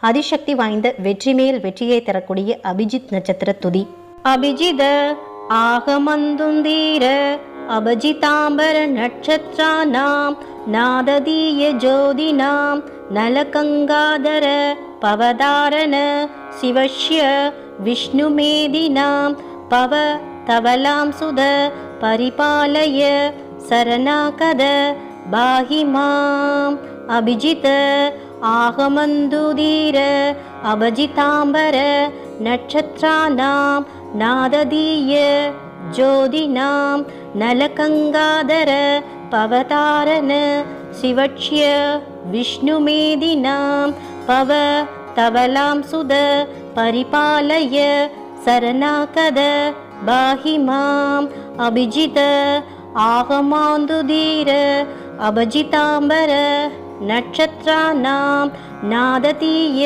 அதிசக்தி வாய்ந்த வெற்றி மேல் வெற்றியை தரக்கூடிய அபிஜித் நட்சத்திர துதி. அபிஜித ஆகமந்துந்தீர அபஜிதாம்பர நட்சத்திரானாம் நாததீய ஜோதினாம் நலகங்காதர பவதாரண சிவஷ்ய விஷ்ணுமேதினாம் பவ தவலாம் சுத பரிபாலய சரணாகத பாஹிமாம். அபிஜித ஆகமந்துதீர அபஜிதாம்பர நட்சத்திரானாம் நாததீய ஜோதினாம் நலகங்காதர பவதாரண சிவக்ஷ்ய விஷ்ணுமேதினாம் பவ தவலாம் சுத பரிபாலய சரணாகத பாஹிமாம். அபிஜித ஆகமாந்துதீர அபஜிதாம்பர நட்சத்திரானாம் நாததீய